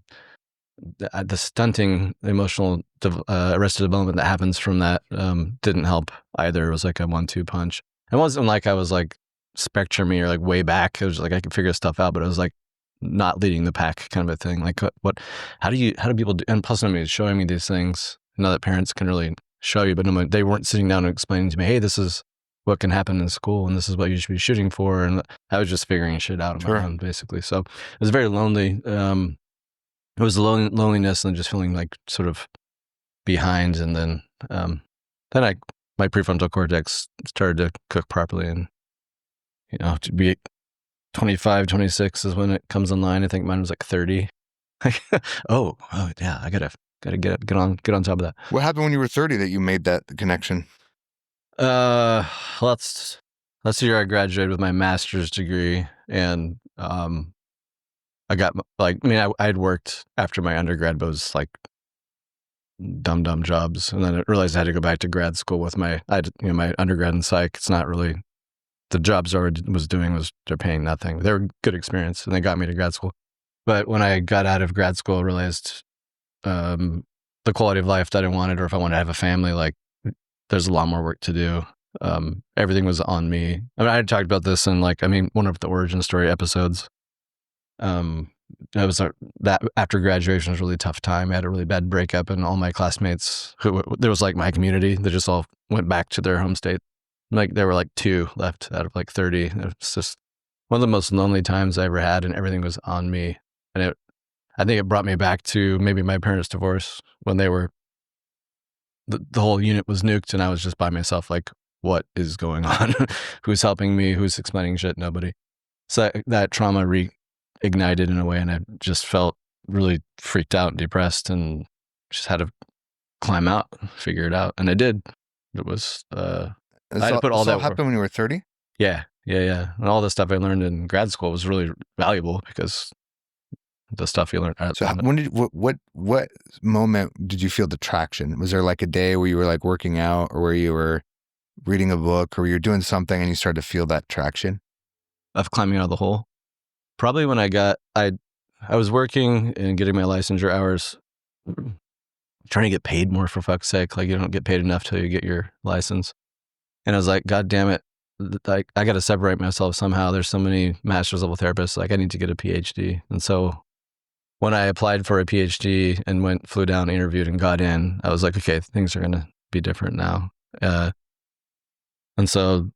stunting emotional arrested development that happens from that didn't help either. It was like a 1-2 punch. It wasn't like I was like spectrumy or like way back. It was like I could figure stuff out, but it was like not leading the pack kind of a thing. Like how do people do? And plus somebody showing me these things. I know that parents can really show you, but they weren't sitting down and explaining to me, hey, this is what can happen in school and this is what you should be shooting for. And I was just figuring shit out on my own, basically. So it was very lonely. It was loneliness and just feeling like sort of behind. And then my prefrontal cortex started to cook properly, and to be 25, 26 is when it comes online. I think mine was like 30. oh yeah, I gotta get on top of that. What happened when you were 30 that you made that connection? Last year I graduated with my master's degree, and I got I had worked after my undergrad, but it was like dumb jobs, and then I realized I had to go back to grad school with my undergrad in psych. It's not really the jobs I was doing they're paying nothing. They were good experience, and they got me to grad school. But when I got out of grad school, I realized the quality of life that I wanted, or if I wanted to have a family, like there's a lot more work to do. Everything was on me. I mean, I had talked about this in one of the origin story episodes. That after graduation was a really tough time. I had a really bad breakup, and all my classmates there was like my community, they just all went back to their home state. Like there were like 2 left out of like 30. It's just one of the most lonely times I ever had, and everything was on me. And I think it brought me back to maybe my parents' divorce, when they were, the whole unit was nuked and I was just by myself. Like, what is going on? Who's helping me? Who's explaining shit? Nobody. So that trauma reignited in a way, and I just felt really freaked out and depressed, and just had to climb out, figure it out. And I did. It was, I had to put all that happened when you were 30? Yeah. And all the stuff I learned in grad school was really valuable, because the stuff you learned. So what moment did you feel the traction? Was there like a day where you were like working out, or where you were reading a book, or you were doing something and you started to feel that traction of climbing out of the hole? Probably when I was working and getting my licensure hours, trying to get paid more, for fuck's sake. Like, you don't get paid enough till you get your license. And I was like, God damn it. Like, I got to separate myself somehow. There's so many master's level therapists. Like, I need to get a PhD. And so when I applied for a PhD and flew down, interviewed, and got in, I was like, okay, things are going to be different now. And so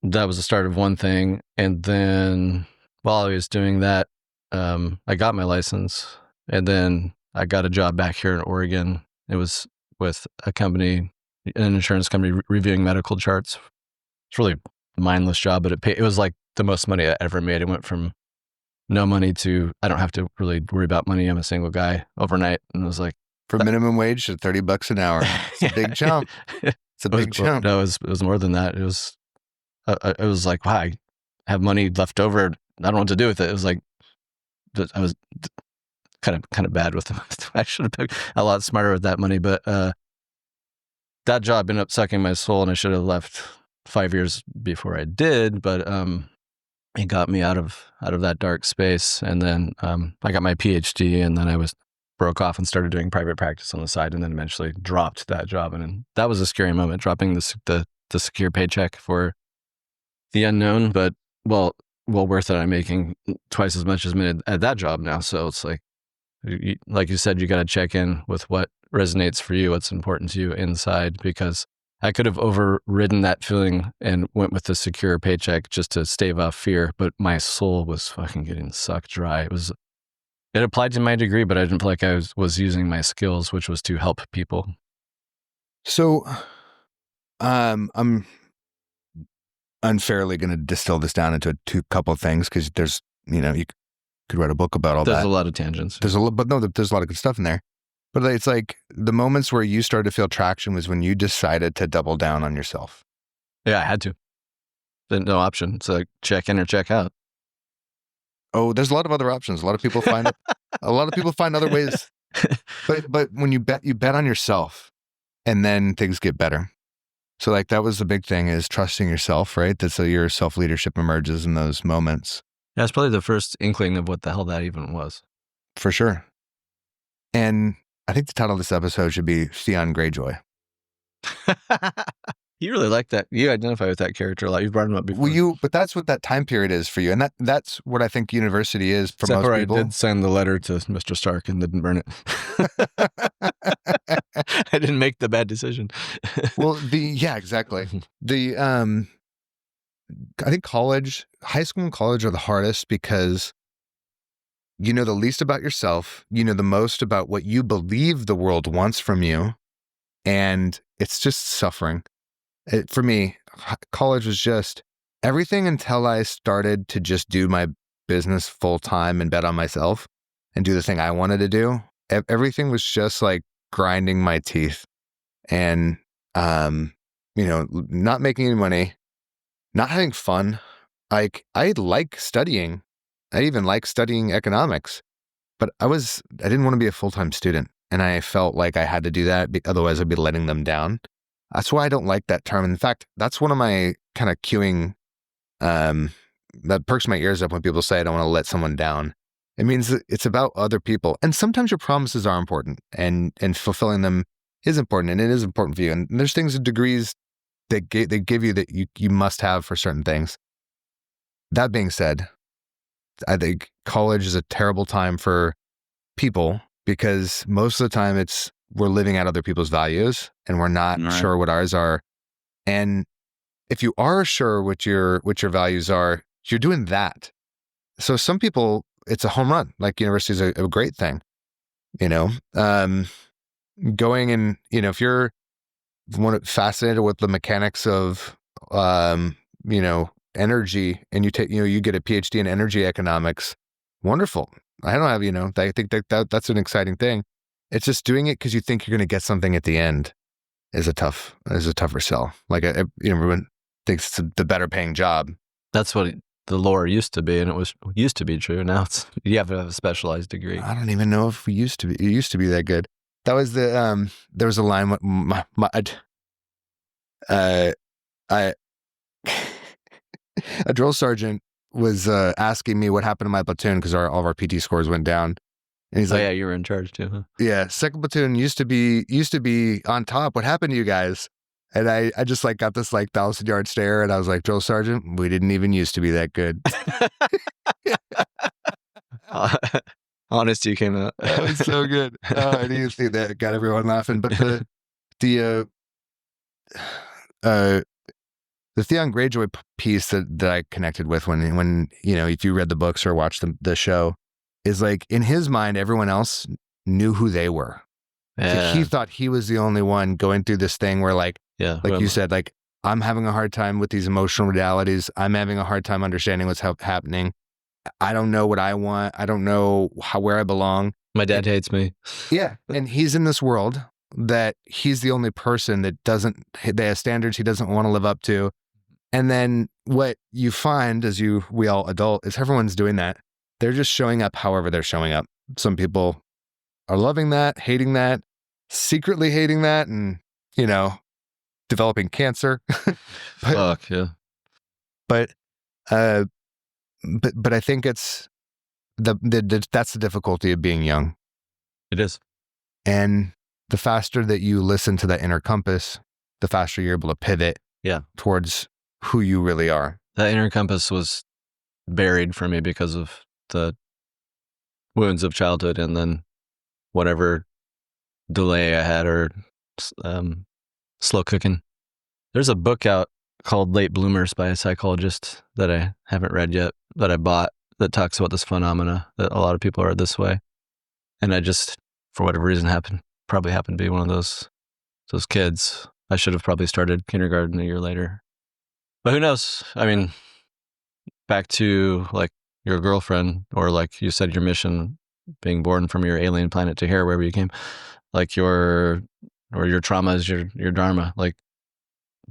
that was the start of one thing. And then while I was doing that, I got my license, and then I got a job back here in Oregon. It was with a company, an insurance company, reviewing medical charts. It's really a mindless job, but it was like the most money I ever made. It went from no money to I don't have to really worry about money. I'm a single guy overnight. And it was like, for minimum wage to $30 an hour. It's a big jump. It's a big jump. No, it was more than that. It was like, wow, I have money left over. I don't know what to do with it. It was like, I was kind of bad with them. I should have been a lot smarter with that money, but that job ended up sucking my soul, and I should have left 5 years before I did. But it got me out of that dark space, and then I got my PhD, and then I broke off and started doing private practice on the side, and then eventually dropped that job. And that was a scary moment, dropping the secure paycheck for the unknown, but well worth it. I'm making twice as much as at that job now. So it's like you said, you got to check in with what resonates for you, what's important to you inside, because I could have overridden that feeling and went with the secure paycheck just to stave off fear, but my soul was fucking getting sucked dry. It applied to my degree, but I didn't feel like I was using my skills, which was to help people. So, I'm unfairly going to distill this down into couple of things, because there's, you could write a book about all that. There's a lot of tangents. There's a lot of good stuff in there. But it's like the moments where you started to feel traction was when you decided to double down on yourself. Yeah, I had to. There's no option. It's like check in or check out. Oh, there's a lot of other options. A lot of people find other ways. But when you bet on yourself, and then things get better. So like that was the big thing, is trusting yourself, right? That's how your self-leadership emerges in those moments. Yeah, it's probably the first inkling of what the hell that even was. For sure. And I think the title of this episode should be Theon Greyjoy. You really like that. You identify with that character a lot. You've brought him up before. But that's what that time period is for you. And that's what I think university is for Except most people. I did send the letter to Mr. Stark and didn't burn it. I didn't make the bad decision. Well, yeah, exactly. I think high school and college are the hardest because you know the least about yourself, you know the most about what you believe the world wants from you, and it's just suffering. For me, college was just everything until I started to just do my business full time and bet on myself and do the thing I wanted to do. Everything was just like grinding my teeth and, not making any money, not having fun. Like I like studying. I even like studying economics, but I didn't want to be a full-time student. And I felt like I had to do that. Otherwise I'd be letting them down. That's why I don't like that term. In fact, that's one of my kind of cueing, that perks my ears up when people say I don't want to let someone down. It means that it's about other people. And sometimes your promises are important and fulfilling them is important, and it is important for you. And there's things and degrees that they give you that you must have for certain things. That being said, I think college is a terrible time for people because most of the time we're living out other people's values and we're not sure what ours are. And if you are sure what your values are, you're doing that. So some people, it's a home run. Like university is a great thing, going and, if you're fascinated with the mechanics of, energy and you take, you get a PhD in energy economics, wonderful. I don't have, I think that's an exciting thing. It's just doing it because you think you're going to get something at the end is a tougher sell. Like everyone thinks it's the better paying job. That's what the lore used to be, and it used to be true. Now you have to have a specialized degree. I don't even know if it used to be that good. That was there was a line a drill sergeant was asking me what happened to my platoon because all of our PT scores went down. And he's like, yeah, you were in charge too, huh? Yeah, second platoon used to be on top. What happened to you guys? And I just like got this like 1,000-yard stare, and I was like, drill sergeant, we didn't even used to be that good. Honesty came out. That was so good. I didn't see that. Got everyone laughing. But the Theon Greyjoy piece that I connected with when if you read the books or watched the show, is like in his mind, everyone else knew who they were. Yeah. So he thought he was the only one going through this thing where like you said, like, I'm having a hard time with these emotional realities. I'm having a hard time understanding what's happening. I don't know what I want. I don't know where I belong. My dad hates me. Yeah. And he's in this world that he's the only person that they have standards he doesn't want to live up to. And then what you find as we all adult is everyone's doing that. They're just showing up however they're showing up. Some people are loving that, hating that, secretly hating that, and, developing cancer. Fuck, yeah. But I think it's that's the difficulty of being young. It is. And the faster that you listen to that inner compass, the faster you're able to pivot towards who you really are. That inner compass was buried for me because of the wounds of childhood and then whatever delay I had or slow cooking. There's a book out called Late Bloomers by a psychologist that I haven't read yet, that I bought, that talks about this phenomena that a lot of people are this way. And I just, for whatever reason, probably happened to be one of those kids. I should have probably started kindergarten a year later. But who knows? I mean, back to like your girlfriend, or like you said, your mission, being born from your alien planet to here, wherever you came. like your trauma is your dharma. Like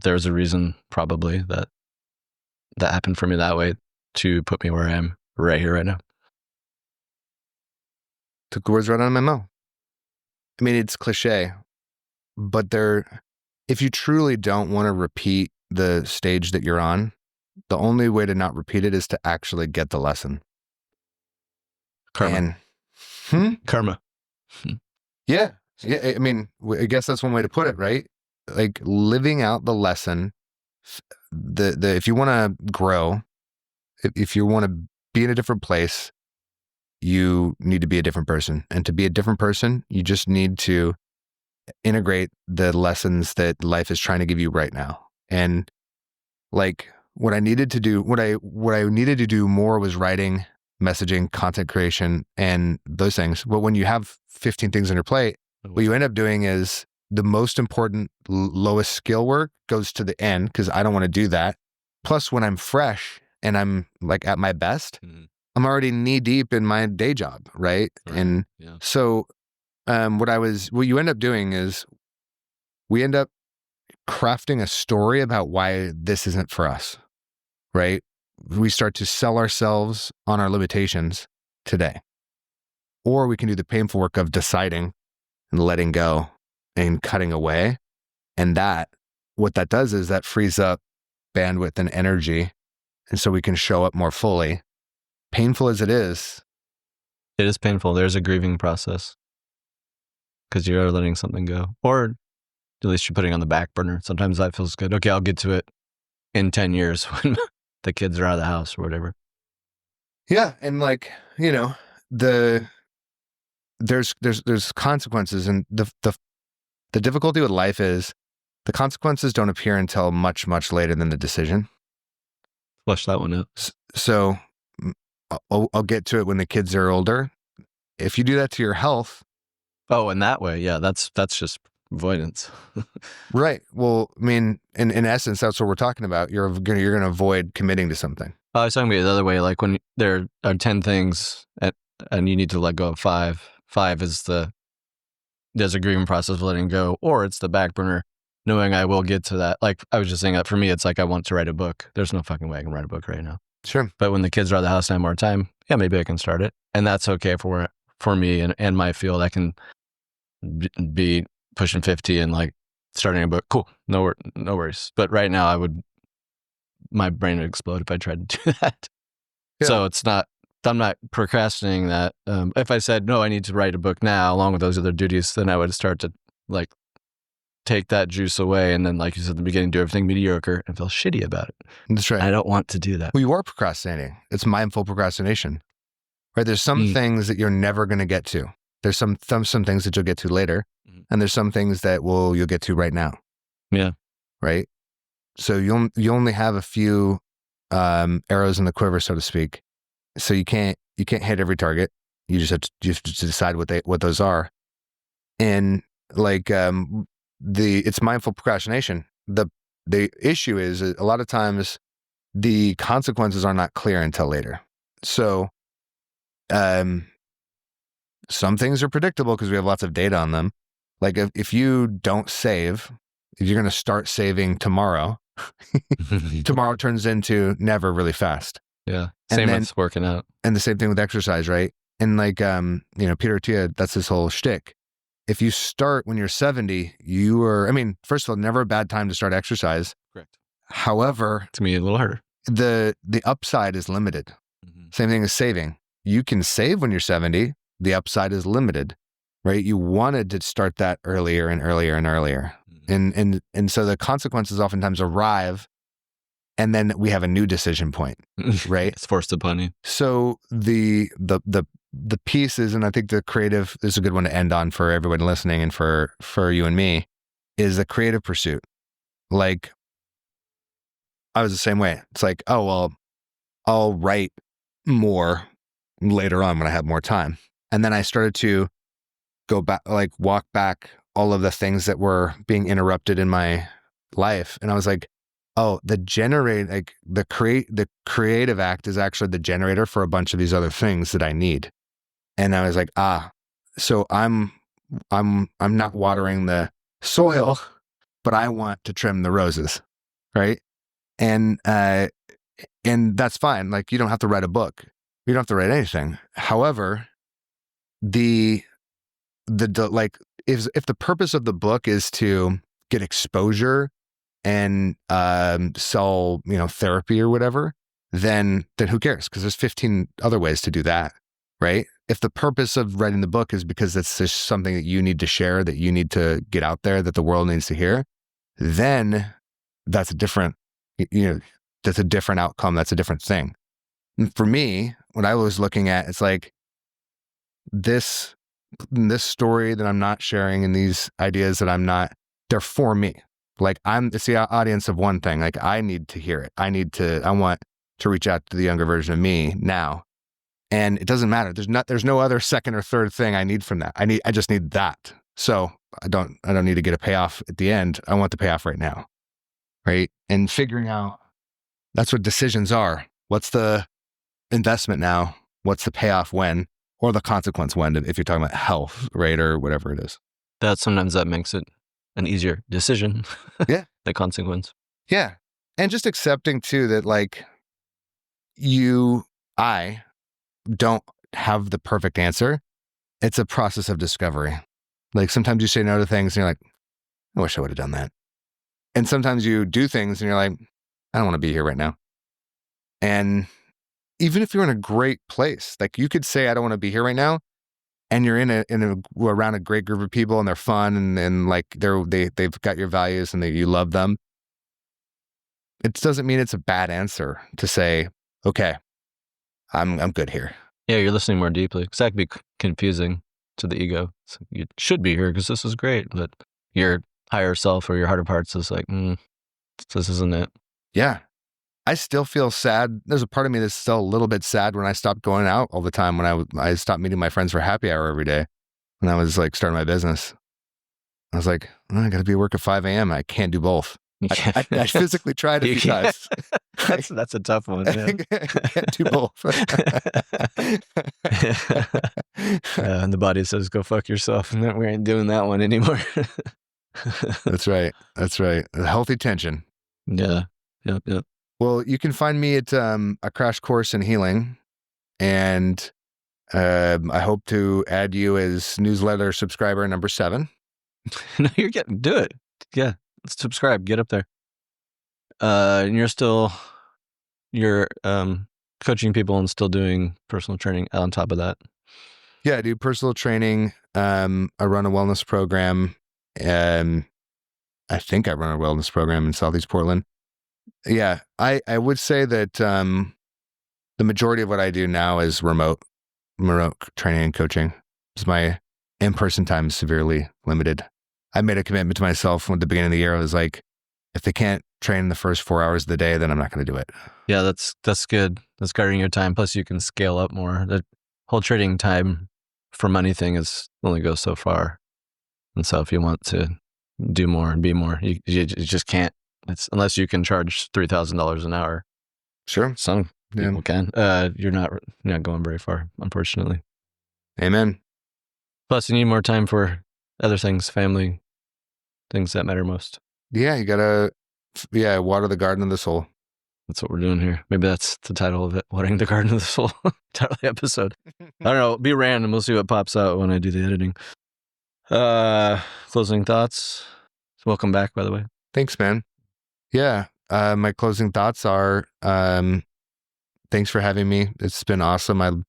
there's a reason probably that happened for me that way to put me where I am right here, right now. Took the words right out of my mouth. I mean, it's cliche, but if you truly don't want to repeat the stage that you're on, the only way to not repeat it is to actually get the lesson. Karma. Karma. Yeah. I mean, I guess that's one way to put it, right? Like living out the lesson. If you want to grow, if you want to be in a different place, you need to be a different person. And to be a different person, you just need to integrate the lessons that life is trying to give you right now. And like what I needed to do more was writing, messaging, content creation, and those things. But when you have 15 things on your plate, what you end up doing is the most important, lowest skill work goes to the end because I don't want to do that. Plus, when I'm fresh and I'm like at my best, I'm already knee deep in my day job, right? And so what you end up doing is we end up crafting a story about why this isn't for us, right? We start to sell ourselves on our limitations today. Or we can do the painful work of deciding and letting go and cutting away. And what that does is that frees up bandwidth and energy. And so we can show up more fully. Painful as it is. It is painful. There's a grieving process because you're letting something go. Or at least you're putting it on the back burner. Sometimes that feels good. Okay, I'll get to it in 10 years when the kids are out of the house or whatever. Yeah. And like, there's consequences, and the difficulty with life is the consequences don't appear until much, much later than the decision. Flush that one out. So I'll get to it when the kids are older. If you do that to your health. Oh, in that way. Yeah. That's just avoidance. Right. Well, I mean, in essence, that's what we're talking about. You're going to avoid committing to something. I was talking about it the other way. Like when there are 10 things and you need to let go of 5. 5 is there's a grieving process of letting go, or it's the back burner, knowing I will get to that. Like I was just saying that for me, it's like I want to write a book. There's no fucking way I can write a book right now. Sure. But when the kids are out of the house and I have more time, yeah, maybe I can start it. And that's okay for me and my field. I can be pushing 50 and like starting a book. Cool. No worries. But right now my brain would explode if I tried to do that. Yeah. So I'm not procrastinating that. If I said, no, I need to write a book now, along with those other duties, then I would start to like take that juice away. And then, like you said at the beginning, do everything mediocre and feel shitty about it. That's right. I don't want to do that. Well, you are procrastinating. It's mindful procrastination, right? There's some things that you're never going to get to. There's some things that you'll get to later. And there's some things that you'll get to right now. Yeah. Right. So you only have a few arrows in the quiver, so to speak. So you can't hit every target. You just have to decide what those are. And like it's mindful procrastination. The issue is a lot of times the consequences are not clear until later. So some things are predictable because we have lots of data on them. Like if you don't save, if you're going to start saving tomorrow, tomorrow turns into never really fast. Yeah. Same with working out. And the same thing with exercise, right? And like, Peter Attia, that's his whole shtick. If you start when you're 70, first of all, never a bad time to start exercise. Correct. However, to me, a little harder. The upside is limited. Same thing as saving. You can save when you're 70. The upside is limited, right? You wanted to start that earlier and earlier and earlier. And so the consequences oftentimes arrive, and then we have a new decision point, right? It's forced upon you. So the pieces, and I think the creative is a good one to end on for everyone listening and for you and me, is the creative pursuit. Like, I was the same way. It's like, oh, well, I'll write more later on when I have more time. And then I started to go back, like walk back all of the things that were being interrupted in my life. And I was like, oh, the creative act is actually the generator for a bunch of these other things that I need. And I was like, so I'm I'm not watering the soil, but I want to trim the roses, right? And that's fine. Like, you don't have to write a book. You don't have to write anything. However, like, if the purpose of the book is to get exposure and sell, therapy or whatever, then who cares? Because there's 15 other ways to do that, right? If the purpose of writing the book is because it's just something that you need to share, that you need to get out there, that the world needs to hear, then that's a different, that's a different outcome. That's a different thing. And for me, what I was looking at, it's like this story that I'm not sharing and these ideas that I'm not, they're for me. Like, it's the audience of one thing. Like, I need to hear it. I want to reach out to the younger version of me now. And it doesn't matter. There's no other second or third thing I need from that. I just need that. So I don't need to get a payoff at the end. I want the payoff right now. Right. And figuring out, that's what decisions are. What's the investment now? What's the payoff when? Or the consequence when, if you're talking about health, right? Or whatever it is. Sometimes that makes it an easier decision. Yeah. The consequence. Yeah. And just accepting too that, like, I don't have the perfect answer. It's a process of discovery. Like, sometimes you say no to things and you're like, I wish I would have done that. And sometimes you do things and you're like, I don't want to be here right now. And even if you're in a great place, like, you could say, I don't want to be here right now. And you're around a great group of people and they're fun and like they've got your values and you love them. It doesn't mean it's a bad answer to say, okay, I'm good here. Yeah, you're listening more deeply. Because that could be confusing to the ego. So you should be here because this is great, but your higher self or your heart of hearts is like, this isn't it. Yeah. I still feel sad. There's a part of me that's still a little bit sad when I stopped going out all the time, when I stopped meeting my friends for happy hour every day when I was like starting my business. I was like, I got to be at work at 5 a.m. I can't do both. I physically tried a few times. That's a tough one. Yeah. I can't do both. And the body says, go fuck yourself. And we ain't doing that one anymore. That's right. A healthy tension. Yeah. Yep. Well, you can find me at a crash course in healing, and I hope to add you as newsletter subscriber number 7. No, do it. Yeah, subscribe, get up there. And you're coaching people and still doing personal training on top of that. Yeah, I do personal training. I run a wellness program. I think I run a wellness program in Southeast Portland. Yeah, I would say that the majority of what I do now is remote training and coaching. Because my in-person time is severely limited. I made a commitment to myself at the beginning of the year. I was like, if they can't train the first 4 hours of the day, then I'm not going to do it. Yeah, that's good. That's guarding your time. Plus, you can scale up more. The whole trading time for money thing only goes so far. And so if you want to do more and be more, you just can't. Unless you can charge $3,000 an hour. Sure. Some people can. You're not going very far, unfortunately. Amen. Plus, you need more time for other things, family, things that matter most. Yeah, you gotta, water the garden of the soul. That's what we're doing here. Maybe that's the title of it, Watering the Garden of the Soul. Title of the episode. I don't know. It'll be random. We'll see what pops out when I do the editing. Closing thoughts. Welcome back, by the way. Thanks, man. Yeah, my closing thoughts are, thanks for having me. It's been awesome.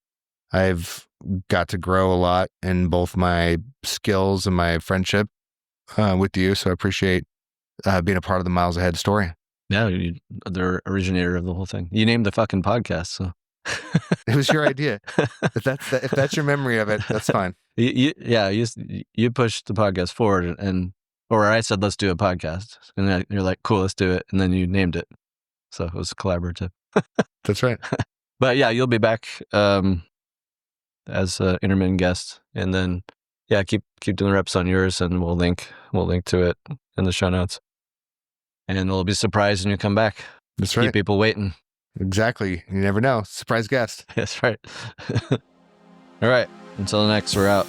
I've got to grow a lot in both my skills and my friendship with you, so I appreciate being a part of the Miles Ahead story. Yeah, you're the originator of the whole thing. You named the fucking podcast, so. It was your idea. If that's your memory of it, that's fine. You pushed the podcast forward or I said, let's do a podcast. And then you're like, cool, let's do it. And then you named it. So it was collaborative. That's right. But yeah, you'll be back as an intermittent guest. And then, keep doing reps on yours and we'll link to it in the show notes. And they'll be surprised when you come back. That's right. Keep people waiting. Exactly. You never know. Surprise guest. That's right. All right. Until next, we're out.